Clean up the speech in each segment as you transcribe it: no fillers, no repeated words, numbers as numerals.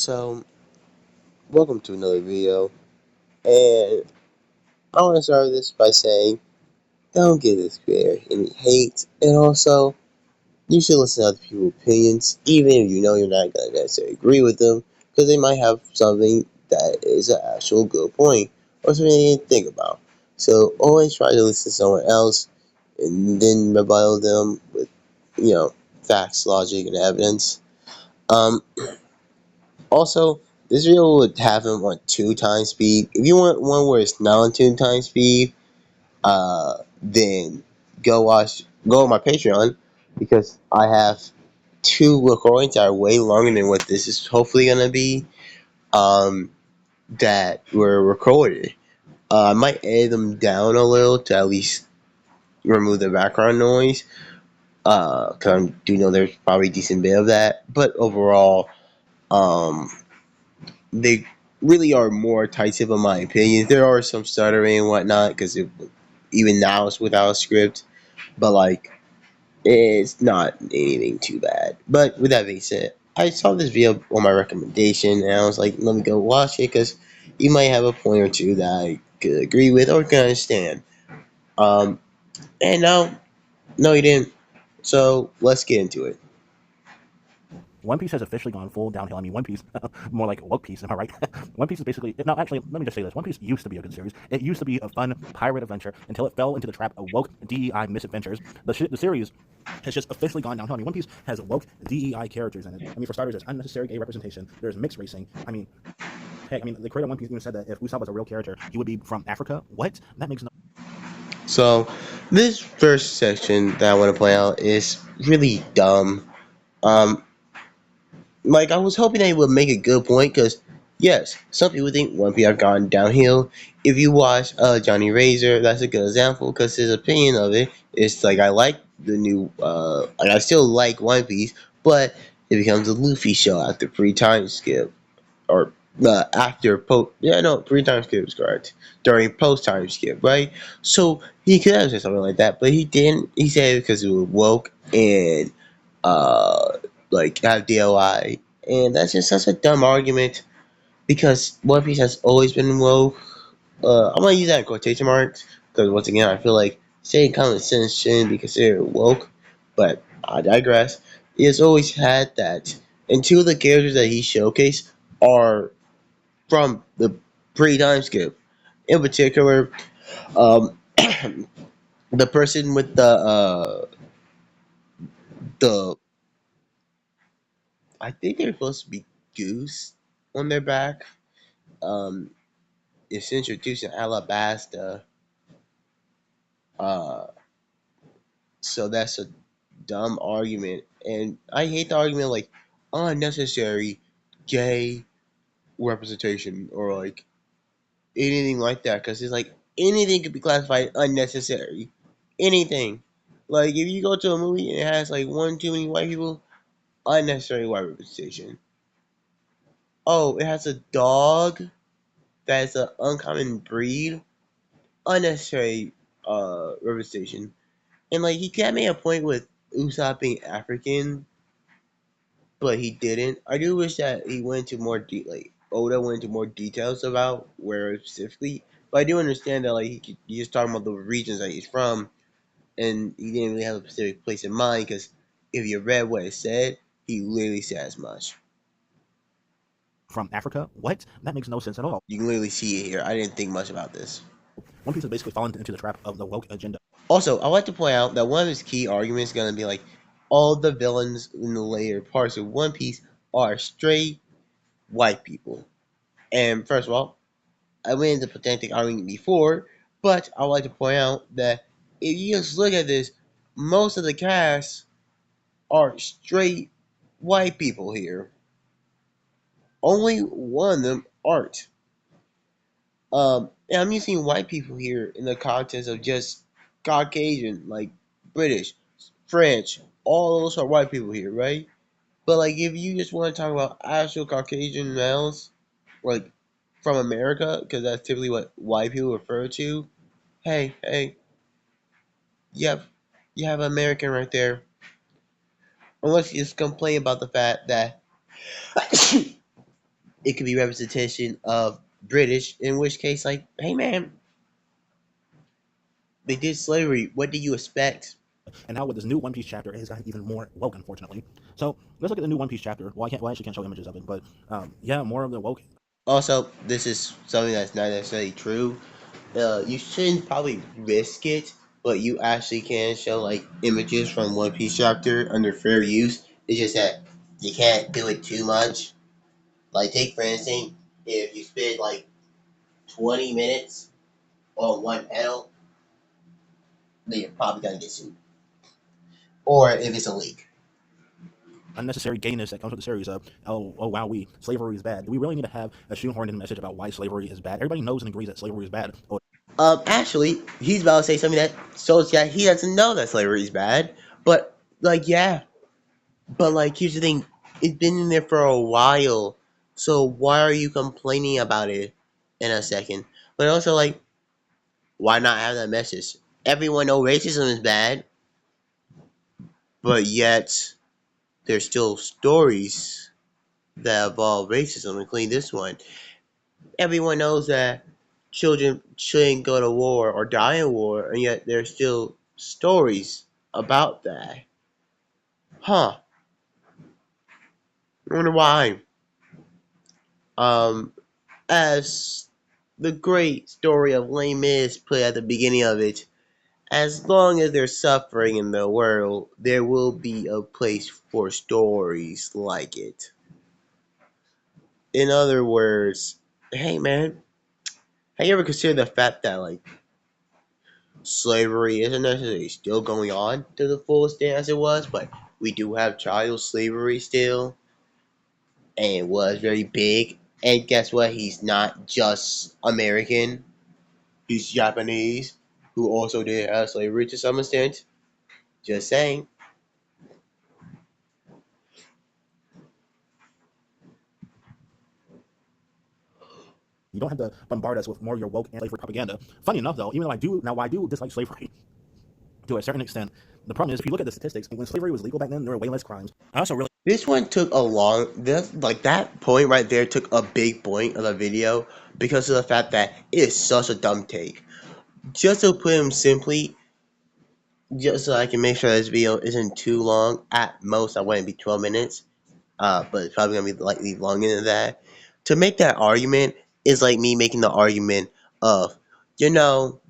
So, welcome to another video, and I want to start this by saying, don't give this creator any hate, and also, you should listen to other people's opinions, even if you know you're not going to necessarily agree with them, because they might have something that is an actual good point, or something you didn't think about. So, always try to listen to someone else, and then rebuttal them with, facts, logic, and evidence. Um, Also, this video would have him on 2 times speed. If you want one where it's not on 2 times speed, then go on my Patreon because I have 2 recordings that are way longer than what this is hopefully gonna be. That were recorded. I might edit them down a little to at least remove the background noise. Cause I do know there's probably a decent bit of that, but overall, um, they really are more tight tip in my opinion. There are some stuttering and whatnot because even now it's without a script, but like it's not anything too bad. But with that being said, I saw this video on my recommendation and I was like, let me go watch it because you might have a point or two that I could agree with or can understand. Um, and no, you didn't. So let's get into it. One Piece has officially gone full downhill. I mean, One Piece, more like woke piece, am I right? One Piece is basically, no, actually, let me just say this. One Piece used to be a good series. It used to be a fun pirate adventure until it fell into the trap of woke DEI misadventures. The series has just officially gone downhill. I mean, One Piece has woke DEI characters in it. I mean, for starters, there's unnecessary gay representation. There's mixed racing. I mean, heck, I mean, the creator of One Piece even said that if Usopp was a real character, he would be from Africa. What? That makes no. So this first section that I want to point out is really dumb. Um, like I was hoping they would make a good point because yes, some people think One Piece have gone downhill. If you watch Johnny Razor, that's a good example because his opinion of it is like I like the new, like I still like One Piece, but it becomes a Luffy show after pre-time skip or after post. Yeah, no, pre-time skip is correct. During post-time skip, right? So he could have said something like that, but he didn't. He said it because it was woke and uh like have DOI, and that's just such a dumb argument because One Piece has always been woke. I'm gonna use that in quotation marks because once again, I feel like saying common sense shouldn't be considered woke, but I digress. He has always had that, and two of the characters that he showcased are from the pre-time skip. In particular, um, the person with the I think they're supposed to be goose on their back. Um, is introducing Alabasta. Uh, so that's a dumb argument, and I hate the argument like unnecessary gay representation or like anything like that because it's like anything could be classified unnecessary. Anything. Like if you go to a movie and it has like one too many white people, unnecessary white representation. Oh, it has a dog that's an uncommon breed, unnecessary representation. And like he kind of made a point with Usopp being African, but he didn't. I do wish that he went into more like Oda went into more details about where specifically. But I do understand that like he's just talking about the regions that he's from, and he didn't really have a specific place in mind because if you read what it said, he literally said as much. From Africa? What? That makes no sense at all. You can literally see it here. I didn't think much about this. One Piece has basically fallen into the trap of the woke agenda. Also, I like to point out that one of his key arguments is going to be like all the villains in the later parts of One Piece are straight white people. And first of all, I went into pedantic argument before, but I would like to point out that if you just look at this, most of the cast are straight white people here. Only one of them aren't. And I'm using white people here in the context of just Caucasian, like British, French, all those are white people here, right? But like if you just want to talk about actual Caucasian males, like from America, because that's typically what white people refer to. Hey, yep, you have an American right there. Unless you just complain about the fact that it could be representation of British, in which case, like, hey man, they did slavery. What do you expect? And now with this new One Piece chapter, it has gotten even more woke, unfortunately. So let's look at the new One Piece chapter. Well, I actually can't show images of it, but yeah, more of the woke. Also, this is something that's not necessarily true. You shouldn't probably risk it, but you actually can show like images from One Piece chapter under fair use. It's just that you can't do it too much. Like, take for instance, if you spend like 20 minutes on one panel, then you're probably gonna get sued. Or if it's a leak. Unnecessary gayness that comes with the series of oh wow, slavery is bad. Do we really need to have a shoehorned in message about why slavery is bad? Everybody knows and agrees that slavery is bad. Actually, he's about to say something that shows that he doesn't know that slavery is bad. But like, yeah. But like, here's the thing: it's been in there for a while. So why are you complaining about it in a second? But also, like, why not have that message? Everyone knows racism is bad, but yet there's still stories that involve racism, including this one. Everyone knows that children shouldn't go to war or die in war, and yet there's still stories about that. Huh. I wonder why. Um, as the great story of Les Mis put at the beginning of it, as long as there's suffering in the world, there will be a place for stories like it. In other words, hey man, have you ever considered the fact that like slavery isn't necessarily still going on to the full extent as it was, but we do have child slavery still, and it was very big. And guess what? He's not just American; he's Japanese, who also did have slavery to some extent. Just saying. You don't have to bombard us with more of your woke anti-slavery propaganda. Funny enough, though, even though I do dislike slavery to a certain extent. The problem is, if you look at the statistics, when slavery was legal back then, there were way less crimes. I also really This one took a long, like that point right there took a big point of the video because of the fact that it is such a dumb take. Just to put him simply, just so I can make sure this video isn't too long, at most I want it to be 12 minutes, but it's probably gonna be likely longer than that. To make that argument is like me making the argument of, you know,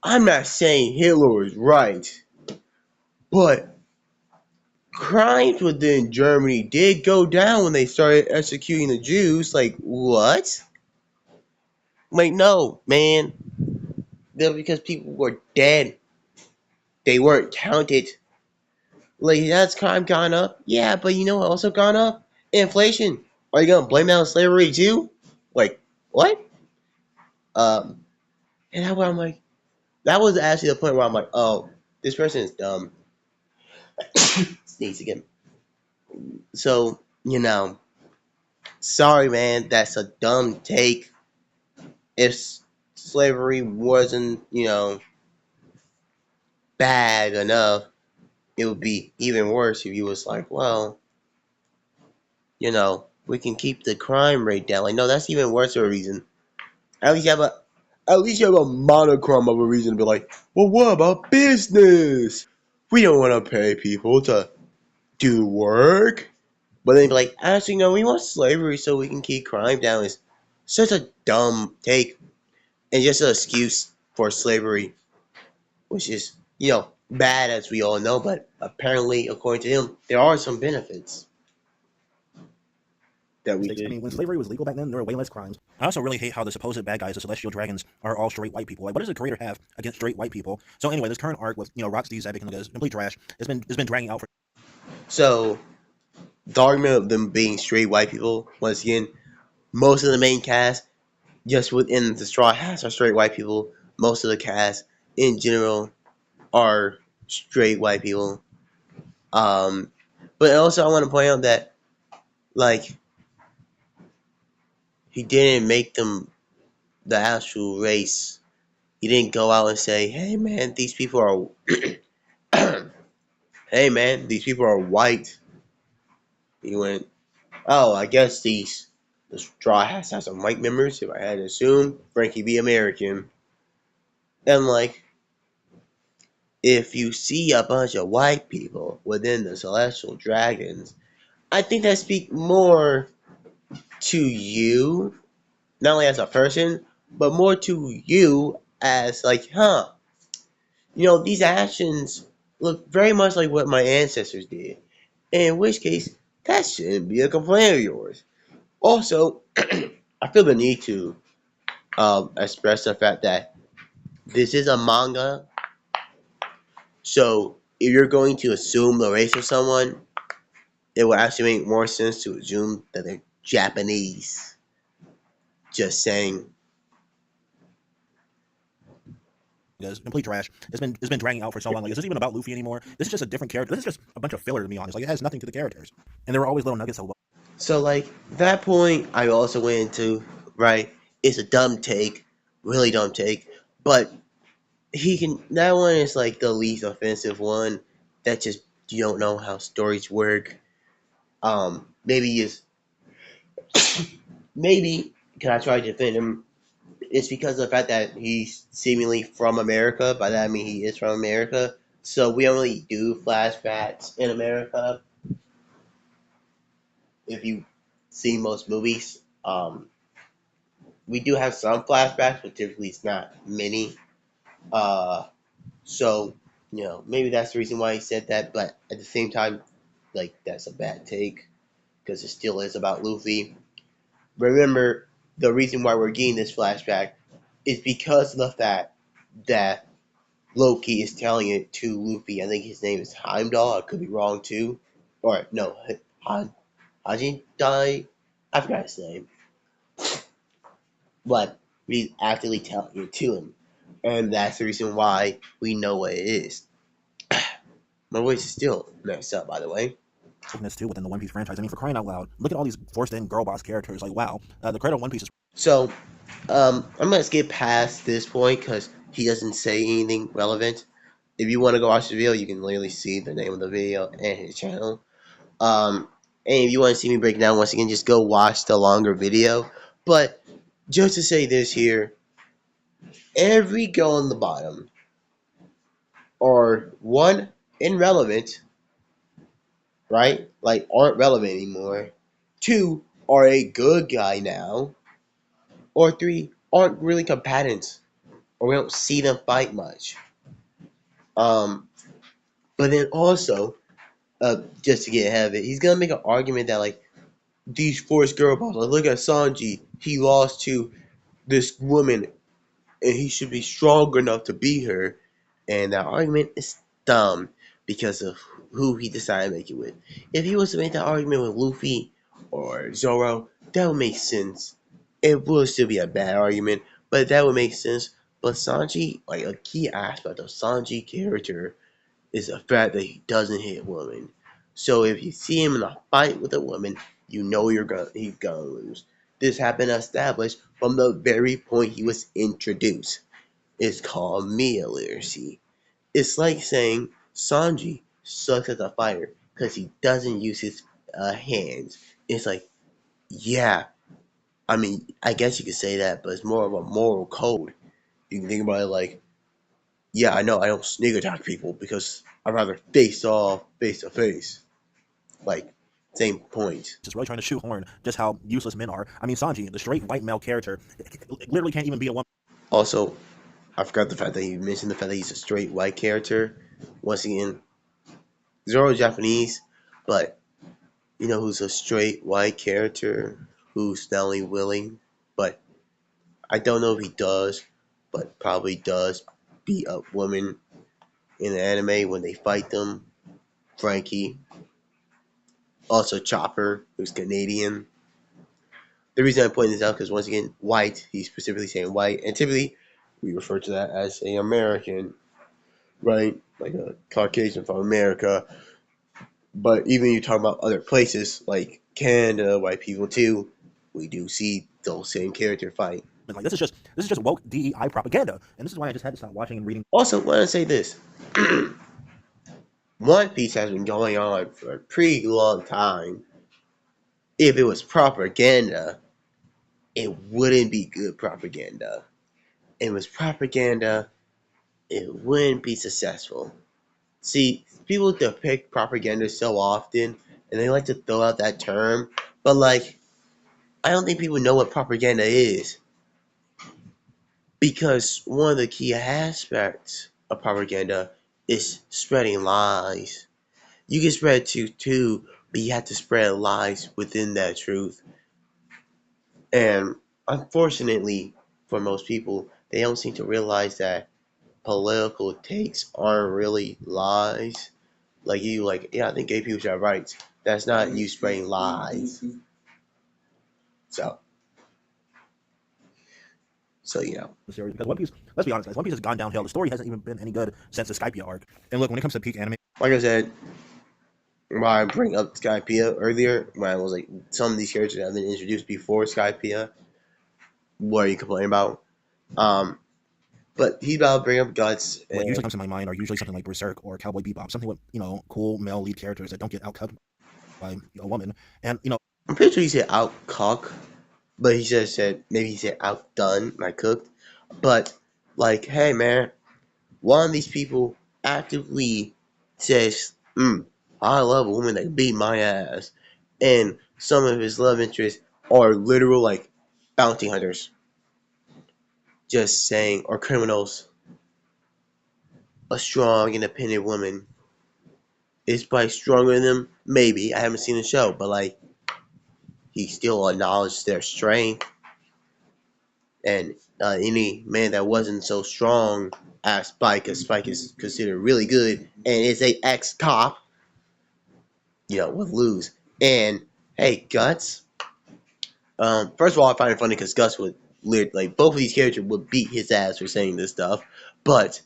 I'm not saying Hitler is right, but crimes within Germany did go down when they started executing the Jews. Like, what? Like, no, man. That's because people were dead. They weren't counted. Like, that's crime gone up? Yeah, but you know what also gone up? Inflation. Are you gonna blame that on slavery too? Like, what? And that's where I'm like, that was actually the point where I'm like, oh, this person is dumb. Sneeze again. So, sorry, man, that's a dumb take. If slavery wasn't, bad enough, it would be even worse if you was like, well, we can keep the crime rate down. Like, no, that's even worse of a reason. At least you have a monochrome of a reason to be like, well, what about business? We don't want to pay people to do work. But then be like, actually, no, we want slavery so we can keep crime down. Is such a dumb take and just an excuse for slavery, which is, bad as we all know, but apparently, according to him, there are some benefits that we I did. mean, when slavery was legal back then, there were way less crimes. I also really hate how the supposed bad guys, the Celestial Dragons, are all straight white people. Like, what does the creator have against straight white people? So anyway, this current arc with Rocksteady, Zebek, and is complete trash. It's been dragging out for. So, the argument of them being straight white people, once again, most of the main cast, just within the Straw Hats, are straight white people. Most of the cast, in general, are straight white people. But also, I want to point out that, like, he didn't make them the actual race. He didn't go out and say, "Hey, man, these people are, hey, man, these people are white." He went, Oh, I guess the Straw Hats have some white members. If I had to assume, Frankie be American. And like, if you see a bunch of white people within the Celestial Dragons, I think that speaks more to you, not only as a person, but more to you as like, these actions look very much like what my ancestors did. In which case, that shouldn't be a complaint of yours. Also, I feel the need to express the fact that this is a manga, so if you're going to assume the race of someone, it would actually make more sense to assume that they're Japanese. Just saying. Is complete trash. It's been dragging out for so long. Like, is this even about Luffy anymore? This is just a different character. This is just a bunch of filler, to be honest. Like, it has nothing to the characters. And there were always little nuggets of So, like, that point, I also went into, right? It's a dumb take, really dumb take, but that one is like the least offensive one. That just, you don't know how stories work. Maybe is, maybe, can I try to defend him? It's because of the fact that he's seemingly from America. By that I mean he is from America. So we don't really do flashbacks in America. If you see most movies, we do have some flashbacks, but typically it's not many. Uh, so maybe that's the reason why he said that. But at the same time, like that's a bad take because it still is about Luffy. Remember, the reason why we're getting this flashback is because of the fact that Loki is telling it to Luffy. I think his name is Heimdall. I could be wrong too. Or no, Hajin Dai. I forgot his name. But he's actively telling it to him. And that's the reason why we know what it is. My voice is still messed up, by the way. too within the One Piece franchise. I mean, for crying out loud, look at all these forced-in girl boss characters. Like, wow, the credit on One Piece is. So, I'm gonna skip past this point because he doesn't say anything relevant. If you want to go watch the video, you can literally see the name of the video and his channel. And if you want to see me break it down once again, just go watch the longer video. But just to say this here, every girl on the bottom are one irrelevant, right? Like aren't relevant anymore. Two are a good guy now, or three aren't really combatants, or we don't see them fight much. Um, but then also, just to get ahead of it, he's gonna make an argument that like these forced girl boss. Like, look at Sanji, he lost to this woman, and he should be strong enough to beat her. And that argument is dumb because of who he decided to make it with. If he was to make that argument with Luffy or Zoro, that would make sense. It would still be a bad argument, but that would make sense. But Sanji, like a key aspect of Sanji character is the fact that he doesn't hit women. So if you see him in a fight with a woman, you know he's gonna lose. This had been established from the very point he was introduced. It's called Mia literacy. It's like saying Sanji sucks as a fighter because he doesn't use his hands. It's like, yeah, I mean, I guess you could say that, but it's more of a moral code. You can think about it like, yeah, I know I don't sneak attack people because I'd rather face off face to face. Like, same point. Just really trying to shoehorn just how useless men are. I mean, Sanji, the straight white male character, literally can't even be a woman. Also, I forgot the fact that you mentioned the fact that he's a straight white character. Once again, Zoro Japanese, but you know who's a straight white character who's not only willing, but I don't know if he does, but probably does beat up women in the anime when they fight them. Frankie, also Chopper, who's Canadian. The reason I'm pointing this out because once again, white. He's specifically saying white, and typically we refer to that as a American, right? Like a Caucasian from America. But even you talk about other places like Canada, white people too, we do see those same character fight. Like, this is just woke DEI propaganda, and this is why I just had to stop watching and reading. Also, want to say this: One Piece has been going on for a pretty long time, if it was propaganda, it wouldn't be good propaganda. If it was propaganda, it wouldn't be successful. See, people depict propaganda so often, and they like to throw out that term, but like, I don't think people know what propaganda is. Because one of the key aspects of propaganda is spreading lies. You can spread truth too, but you have to spread lies within that truth. And unfortunately, for most people, they don't seem to realize that political takes aren't really lies. Like you, like, yeah, I think gay people should have rights. That's not you spreading lies. So, series because One Piece. Let's be honest, guys. One Piece has gone downhill. The story hasn't even been any good since the Skypiea arc. And look, when it comes to peak anime, like I said, why I bring up Skypiea earlier, when I was like, some of these characters have been introduced before Skypiea. What are you complaining about? But he's about to bring up Guts. what usually comes to my mind are usually something like Berserk or Cowboy Bebop, something with cool male lead characters that don't get outcut by a woman, and I'm pretty sure he said outcock, but he just said maybe he said outdone, like cooked. But like, hey man, one of these people actively says, I love a woman that beat my ass, and some of his love interests are literal like bounty hunters, just saying, or criminals. A strong, independent woman is probably stronger than them. Maybe I haven't seen the show, but like he still acknowledged their strength, and any man that wasn't so strong as Spike, because Spike is considered really good and is a ex cop, would lose. And hey, Guts. First of all, I find it funny because Gus would like both of these characters would beat his ass for saying this stuff, but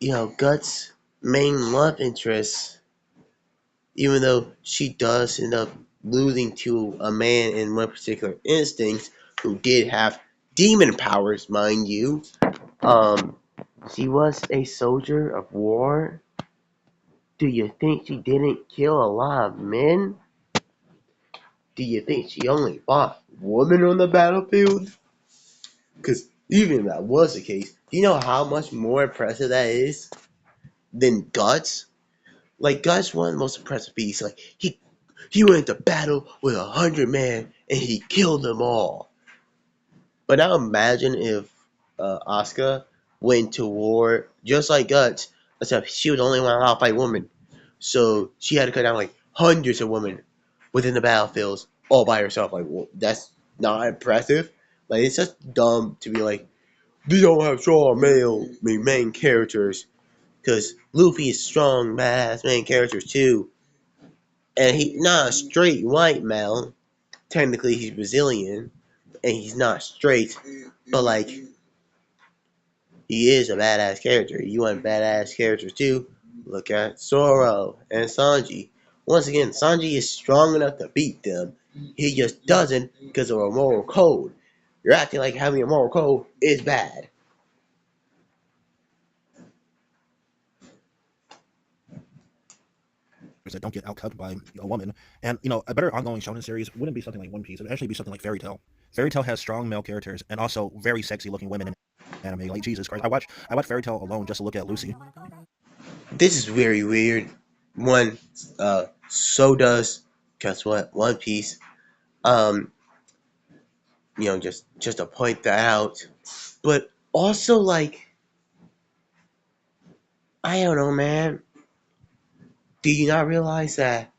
Guts' main love interest, even though she does end up losing to a man in one particular instance who did have demon powers, mind you. Um, she was a soldier of war. Do you think she didn't kill a lot of men? Do you think she only fought women on the battlefield? Because even if that was the case, do you know how much more impressive that is than Guts? Like Guts, one of the most impressive beasts. Like he went to battle with 100 men and he killed them all. But now imagine if Asuka went to war just like Guts, except she was the only one allowed to fight women. So she had to cut down like hundreds of women within the battlefields all by herself. Like, well, that's not impressive. Like, it's just dumb to be like, they don't have strong main characters. Because Luffy is strong, badass main characters too. And he not a straight white male. Technically, he's Brazilian, and he's not straight. But like, he is a badass character. You want badass characters too? Look at Zoro and Sanji. Once again, Sanji is strong enough to beat them. He just doesn't because of a moral code. You're acting like having a moral code is bad. that don't get outcut by a woman. And a better ongoing shonen series wouldn't be something like One Piece. It would actually be something like Fairy Tail. Fairy Tail has strong male characters and also very sexy looking women in anime. Like Jesus Christ, I watch Fairy Tail alone just to look at Lucy. This is very weird. One, so does guess what? One Piece. Um, just to point that out. But also, like, I don't know, man. Do you not realize that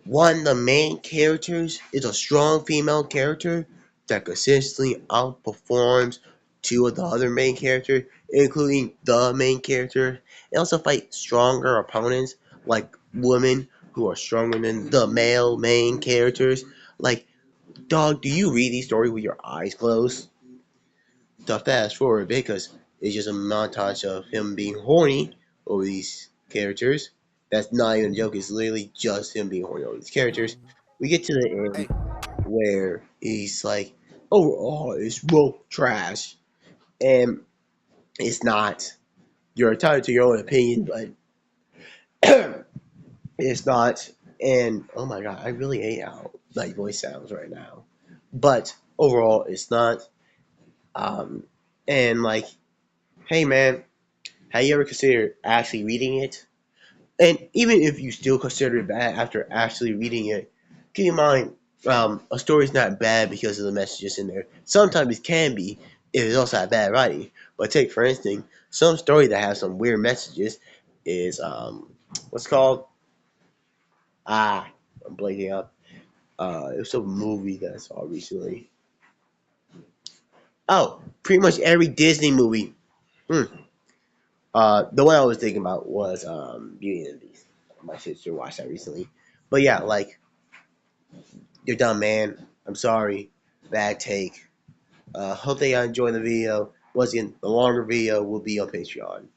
one of the main characters is a strong female character that consistently outperforms two of the other main characters, including the main character, and also fight stronger opponents like women who are stronger than the male main characters. Like, dog, do you read these stories with your eyes closed? To fast forward because it's just a montage of him being horny over these characters. That's not even a joke. It's literally just him being horny over these characters. We get to the end where he's like, "Oh, it's woke trash," and it's not. You're entitled to your own opinion, but it's not. And oh my god, I really hate how my voice sounds right now. But overall, it's not. Um, and like, hey man, have you ever considered actually reading it? And even if you still consider it bad after actually reading it, keep in mind, a story's not bad because of the messages in there. Sometimes it can be if it's also had bad writing. But take for instance, some story that has some weird messages is what's it called? Ah, I'm blanking out. It was a movie that I saw recently. Oh, pretty much every Disney movie. Hmm. The one I was thinking about was Beauty and the Beast. My sister watched that recently. But yeah, like you're done, man. I'm sorry. Bad take. Hope they enjoy the video. Once again, the longer video will be on Patreon.